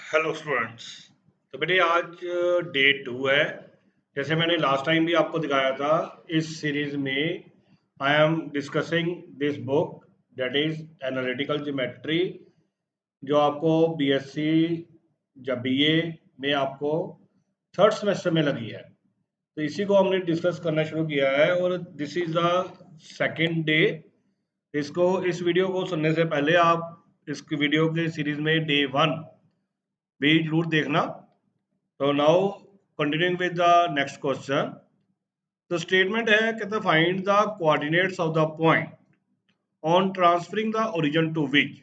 Hello students. तो बेटे आज डे 2 है। जैसे मैंने लास्ट टाइम भी आपको दिखाया था, इस सीरीज में I am discussing this book that is analytical geometry, जो आपको बीएससी या बीए में आपको थर्ड सेमेस्टर में लगी है। तो इसी को हमने डिस्कस करना शुरू किया है और this is the second day. इसको इस वीडियो को सुनने से पहले आप इस वीडियो के सीरीज में डे 1 भी जरूर देखना। तो now continuing with the next question. तो स्टेटमेंट है, कहते find the coordinates of the point on transferring the origin to which.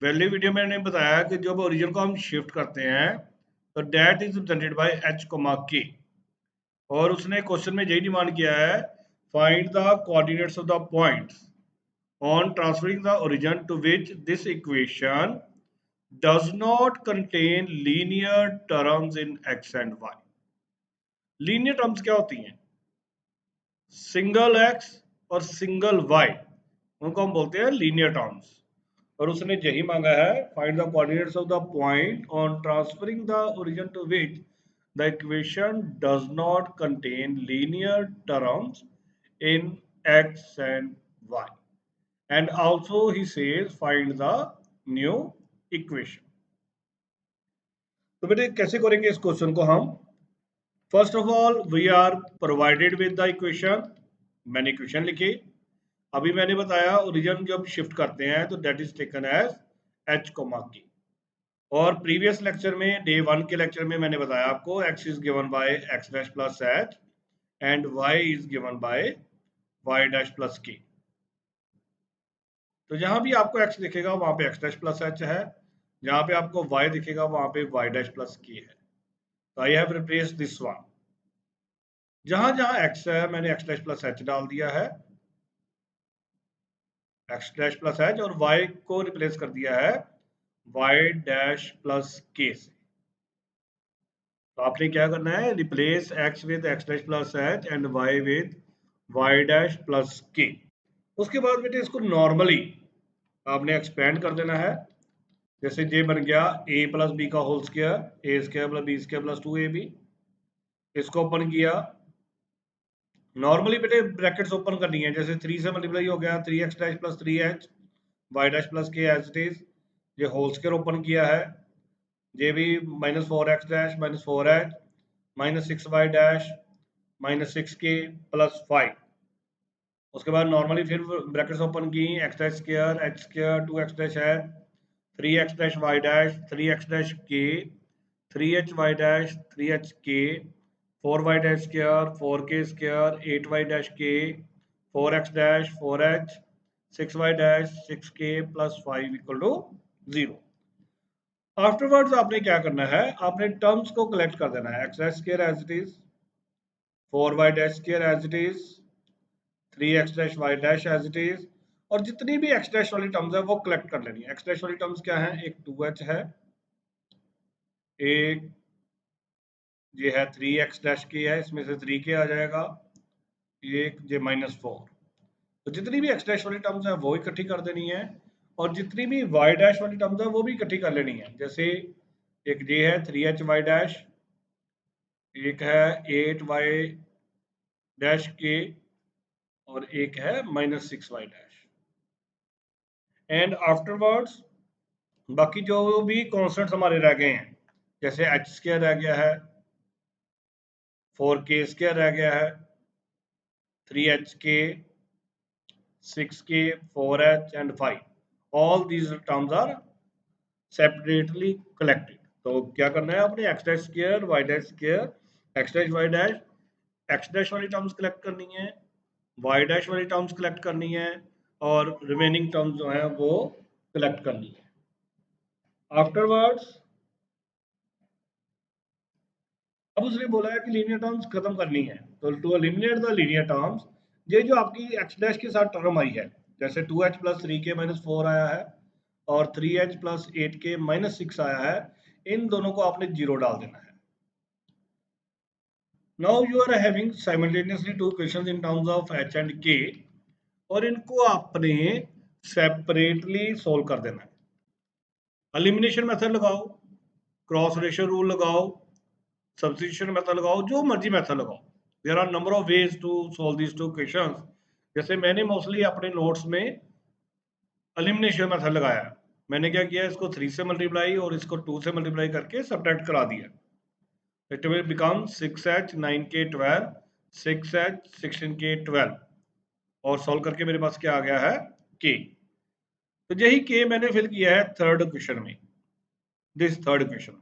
पहले वीडियो में मैंने बताया कि जब ओरिजिन को हम शिफ्ट करते हैं तो that is represented by h comma k, और उसने क्वेश्चन में यही डिमांड किया है, find the coordinates of the points on transferring the origin to which this equation does not contain linear terms in x and y। Linear terms क्या होती हैं? Single x और सिंगल y, उनको हम बोलते हैं लीनियर टर्म्स। और उसने यही मांगा है, find the coordinates of the point on transferring the origin to which the equation does not contain linear terms in x and y, and also he says find the new equation। तो बेटे कैसे करेंगे इस question को हम? First of all we are provided with the equation. मैंने equation लिखी। अभी मैंने बताया ओरिजिन जब शिफ्ट करते हैं तो that is taken as h comma k. और प्रीवियस लेक्चर में डे 1 के लेक्चर में मैंने बताया आपको x is given by x dash plus H and y is given by y dash plus के। तो जहां भी आपको x दिखेगा वहां पे x डैश प्लस एच है, जहां पे आपको y दिखेगा वहां पे y डैश प्लस के है। तो I have replace this one. जहां जहां x है मैंने x डैश प्लस एच डाल दिया है, x डैश प्लस एच, और y को रिप्लेस कर दिया है y डैश प्लस के से। तो आपने क्या करना है, replace x with x dash plus H and y with y dash plus के। उसके बाद बेटे इसको नॉर्मली आपने एक्सपेंड कर देना है। जैसे ये बन गया a प्लस बी का whole square, A square plus B square plus 2ab। इसको ओपन किया, नॉर्मली बेटे ब्रैकेट्स ओपन करनी है। जैसे 3 से मल्टीप्लाई हो गया 3x dash plus 3h y dash plus के एज इट इज। ये होल स्क्वायर ओपन किया है, ये भी minus 4x dash minus 4h minus 6y dash minus 6k plus 5। उसके बाद नॉर्मली फिर ब्रैकेट्स ओपन की, x dash square h square 2x dash है 3x dash y dash 3x dash k 3hy dash 3hk 4y dash square 4k square 8y dash k 4x dash 4h 6y dash 6k plus 5 equal to 0। Afterwards आपने क्या करना है, आपने terms को collect कर देना है। x dash square as it is, 4y dash square as it is, 3x dash y dash as it is, और जितनी भी x डैश वाली टर्म्स है वो कलेक्ट कर लेनी है। x डैश वाली टर्म्स क्या है, एक 2h है, एक ये है 3x डैश के है, इसमें से 3k आ जाएगा, एक ये माइनस 4। तो जितनी भी x डैश वाली टर्म्स है वो इकट्ठी कर देनी है, और जितनी भी y डैश वाली टर्म्स है वो भी इकट्ठी कर लेनी है। जैसे एक ये है 3hy डैश, एक है 8y डैश के, और एक है minus 6y dash. And afterwards बाकी जो भी कॉन्स्टेंट्स हमारे रह गए हैं, जैसे h स्क्वायर रह गया है, 4k स्क्वायर रह गया है, 3hk 6k 4h and 5, all these terms are separately collected। तो क्या करना है, अपने x dash square y dash square x dash y dash x dash वाली टर्म्स कलेक्ट करनी है, y डैश वाली टर्म्स कलेक्ट करनी है, और रिमेनिंग टर्म्स जो है वो कलेक्ट करनी है। आफ्टरवर्ड्स अब उसने बोला है कि लीनियर टर्म्स खत्म करनी है, तो to eliminate the linear terms, ये जो आपकी x डैश के साथ टर्म आई है, जैसे 2h प्लस 3k माइनस 4 आया है और 3h प्लस 8k माइनस 6 आया है, इन दोनों को आपने जीरो डाल देना है। Now you are having simultaneously two equations in terms of h and k, और इनको आपने सेपरेटली सोल्व कर देना है। एलिमिनेशन मेथड लगाओ। क्रॉस रेशियो रूल लगाओ, सब्स्टिट्यूशन मेथड लगाओ, जो मर्जी मेथड लगाओ। There are number of ways to solve these two questions. जैसे मैंने मोस्टली अपने नोट्स में एलिमिनेशन मेथड लगाया। मैंने क्या किया, इसको 3 से मल्टीप्लाई और इसको 2 से मल्टीप्लाई करके सब्ट्रैक्ट करा दिया। It will become 6h 9k 12, 6h 16k 12 और सॉल्व करके मेरे पास क्या आ गया है, k। तो यही k मैंने फिल किया है थर्ड क्वेश्चन में, दिस थर्ड क्वेश्चन।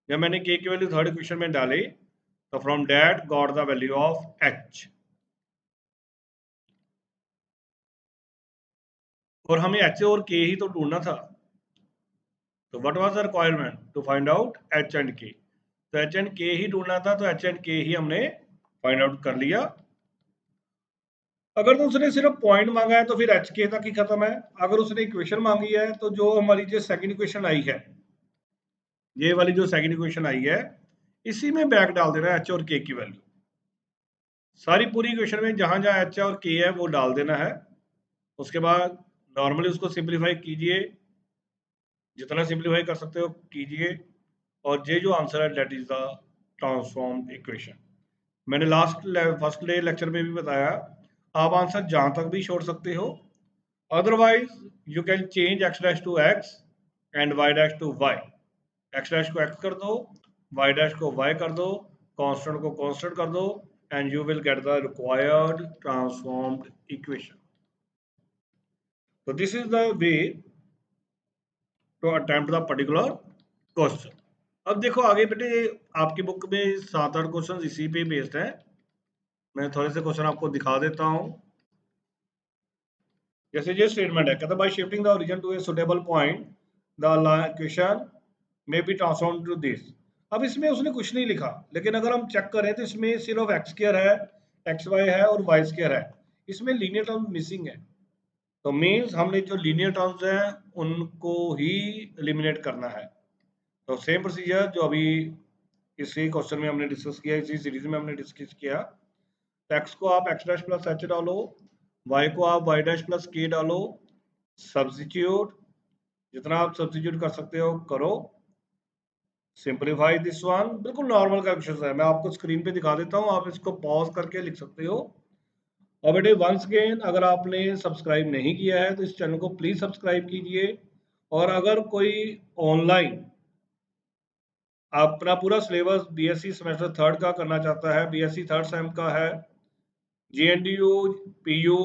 जब मैंने k की वैल्यू थर्ड क्वेश्चन में डाली तो from that got the value of h। और हमें h और k ही तो ढूंढना था। तो what was the requirement to find out h and k। तो h एंड k ही ढूंढना था, तो h एंड k ही हमने फाइंड आउट कर लिया। अगर तो उसने सिर्फ पॉइंट मांगा है तो फिर h k तक ही खत्म है। अगर उसने इक्वेशन मांगी है तो जो हमारी जो सेकंड इक्वेशन आई है, ये वाली जो सेकंड इक्वेशन आई है, इसी में बैक डाल देना है h और k की वैल्यू। सारी पूरी इक्वेशन में जहां जहां h और k है वो डाल देना है। उसके बाद नॉर्मली उसको सिंप्लीफाई कीजिए, जितना सिंप्लीफाई कर सकते हो कीजिए, और ये जो आंसर है that is the transformed equation. मैंने फर्स्ट डे लेक्चर में भी बताया, आप आंसर जहां तक भी छोड़ सकते हो, otherwise you can change x dash to x and y dash to y। x dash को x कर दो, y डैश को y कर दो, कांस्टेंट को कांस्टेंट कर दो, and you will get the required transformed equation. तो this is the way to attempt the particular question. अब देखो आगे बेटे, आपकी बुक में 7-8 क्वेश्चन इसी पे बेस्ड है। मैं थोड़े से क्वेश्चन आपको दिखा देता हूँ। जैसे ये स्टेटमेंट है, कहता है by shifting the origin to a suitable point the equation may be transform to this. अब इसमें उसने कुछ नहीं लिखा, लेकिन अगर हम चेक करें तो इसमें सिर्फ एक्स स्क्वायर है, एक्स वाई है और वाई स्क्वायर है। इसमें लीनियर टर्म मिसिंग है। तो मीन्स हमने जो लीनियर टर्म्स हैं उनको ही एलिमिनेट करना है। तो सेम प्रोसीजर जो अभी इसी क्वेश्चन में हमने डिस्कस किया, इसी सीरीज में हमने डिस्कस किया। तो एक्स को आप एक्स डैश प्लस एच डालो, वाई को आप वाई डैश प्लस के डालो, सब्स्टिट्यूट, जितना आप सब्स्टिट्यूट कर सकते हो करो, सिंप्लीफाई दिस वन। बिल्कुल नॉर्मल कैलकुलेशन है, मैं आपको स्क्रीन पे दिखा देता हूँ, आप इसको पॉज करके लिख सकते हो। और बेटे वंस अगेन, अगर आपने सब्सक्राइब नहीं किया है तो इस चैनल को प्लीज सब्सक्राइब कीजिए। और अगर कोई ऑनलाइन अपना पूरा सिलेबस बीएससी सेमेस्टर थर्ड का करना चाहता है, बीएससी थर्ड सेम का है, जेएनडीयू, पीयू,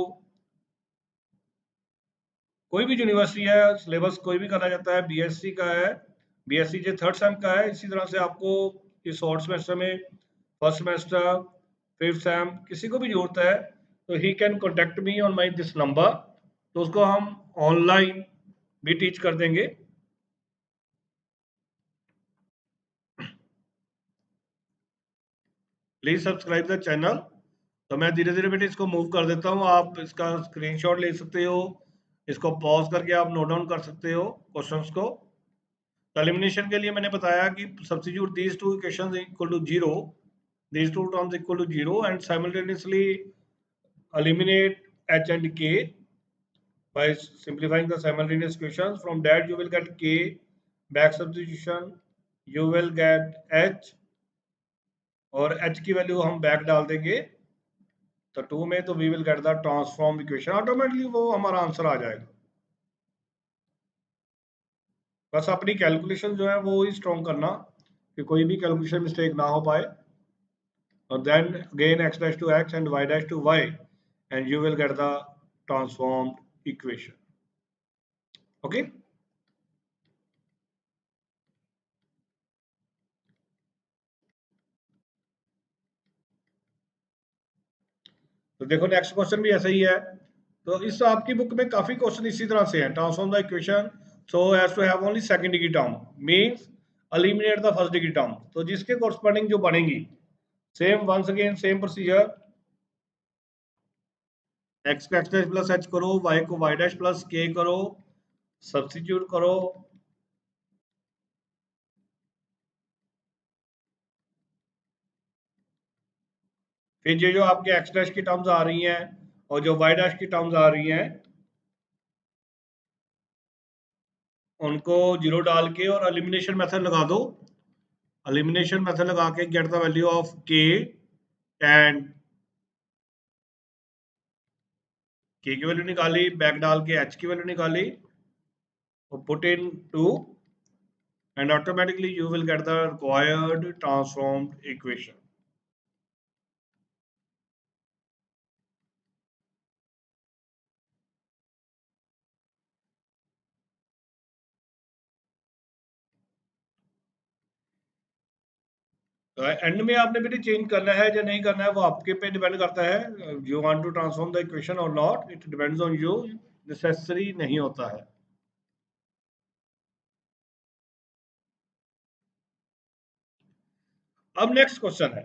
कोई भी यूनिवर्सिटी है, सिलेबस कोई भी करना चाहता है, बीएससी का है, बीएससी जो थर्ड सेम का है, इसी तरह से आपको इस शॉर्ट सेमेस्टर में फर्स्ट सेमेस्टर फिफ्थ सेम किसी को भी जरूरत है तो he can contact me on my this number. तो उसको हम ऑनलाइन भी टीच कर देंगे। Please subscribe the channel. तो मैं धीरे धीरे बेटे इसको मूव कर देता हूँ, आप इसका स्क्रीनशॉट ले सकते हो, इसको पॉज करके आप नोट डाउन कर सकते हो क्वेश्चंस को। तो एलिमिनेशन के लिए मैंने बताया कि substitute these two equations equal to 0, these two terms equal to 0 and simultaneously eliminate h and k by simplifying the simultaneous equations. From that you will get k, back substitution you will get h, और h की value हम back डाल देंगे तो 2 में, तो we will get the transform equation. Automatically वो हमारा आंसर आ जाएगा। बस अपनी कैलकुलेशन जो है वो ही स्ट्रॉन्ग करना कि कोई भी कैलकुलेशन मिस्टेक ना हो पाए। और then again x dash to x and y dash to y and you will get the transformed equation. Okay. तो देखो नेक्स्ट क्वेश्चन भी ऐसा ही है। तो इस आपकी बुक में काफी क्वेश्चन इसी तरह से हैं। Transform the equation so as to have only second degree term, means eliminate the first degree term. तो जिसके कोरस्पॉन्डिंग जो बनेगी, same once again same procedure, x को x डैश प्लस h करो, y को y डैश प्लस k करो, substitute करो, फिर ये जो आपके x डैश की टर्म्स आ रही हैं और जो y डैश की टर्म्स आ रही हैं उनको 0 डाल के और एलिमिनेशन मेथड लगा दो। एलिमिनेशन मेथड लगा के गेट द वैल्यू ऑफ के एंड के की वैल्यू निकाली, बैक डाल के एच की वैल्यू निकाली, put in 2 and automatically you will get the required transformed equation. तो एंड में आपने भी चेंज करना है या नहीं करना है वो आपके पे डिपेंड करता है, you want to transform the equation और not, it depends on you, necessary नहीं होता है। अब नेक्स्ट क्वेश्चन है,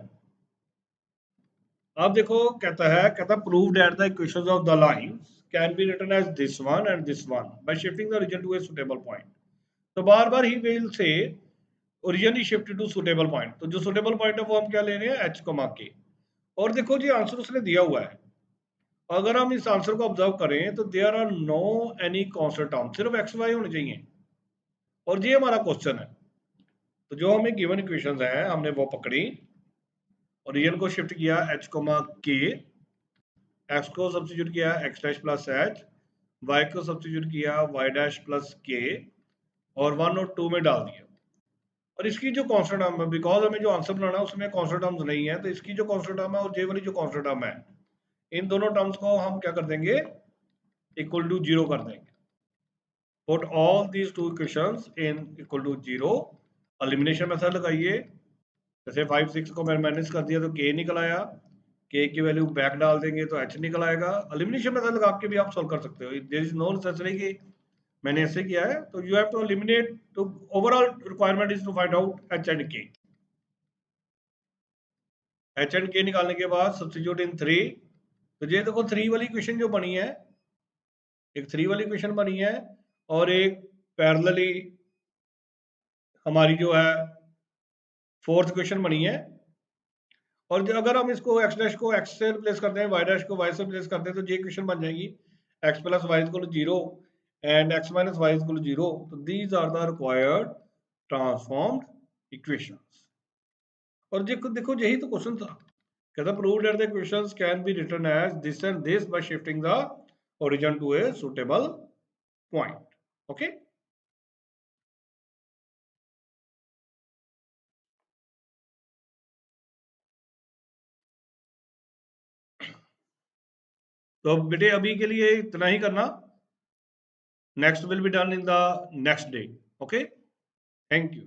अब देखो कहता prove that the equations of the lines can be written as this one and this one by shifting the region to a suitable point. तो बार बार ही विल से ओरिजिन ही शिफ्ट टू सुटेबल पॉइंट, तो जो suitable point है वो हम क्या ले रहे हैं, एच कमा के। और देखो जी आंसर उसने दिया हुआ है, अगर हम इस आंसर को ऑब्जर्व करें तो there are no any constant term, सिर्फ एक्स वाई होने चाहिए, और ये हमारा क्वेश्चन है। तो जो हमें गिवन इक्वेशंस हैं हमने वो पकड़ी, ओरिजिन को शिफ्ट किया एच कोमा के, एक्स को सब्स्टिट्यूट किया x dash plus h, y को सब्स्टिट्यूट किया वाई डैश प्लस के, और 1 और 2 में डाल दिया। और इसकी जो कांस्टेंट टर्म है, बिकॉज हमें जो आंसर बनाना है उसमें कांस्टेंट टर्म्स नहीं है, तो इसकी जो कांस्टेंट टर्म है और जे वाली जो कांस्टेंट टर्म है, इन दोनों टर्म्स को हम क्या कर देंगे, इक्वल टू 0 कर देंगे। Put all these two equations in equal to 0, elimination method लगाइए, जैसे 5 6 को मैंने माइनस कर दिया तो के निकल आया, के की वैल्यू बैक डाल देंगे तो एच निकल आएगा। एलिमिनेशन मेथड लगा के भी आप सॉल्व कर सकते हो, देयर इज नो नेसेसरी कि मैंने ऐसे किया है, तो यू हैव टू एलिमिनेट, तो overall requirement is to find out h and k. H and k निकालने के बाद सब्स्टिट्यूट इन 3, तो ये देखो 3 वाली इक्वेशन जो बनी है, एक 3 वाली इक्वेशन बनी है, और एक पैरेलली हमारी जो है 4th इक्वेशन बनी है। और जो अगर हम इसको एक्स डैश को एक्स से रिप्लेस करते हैं, वाई डैश को वाई से रिप्लेस करते हैं, तो ये इक्वेशन बन जाएगी x plus y equal to 0 and x minus y equal to 0। तो these are the required transformed equations. और देखो देखो यही तो क्वेश्चन था, कहता prove that the equations can be written as this and this by shifting the origin to a suitable point. Okay, तो बेटे अभी के लिए इतना ही करना, next will be done in the next day. Okay, thank you.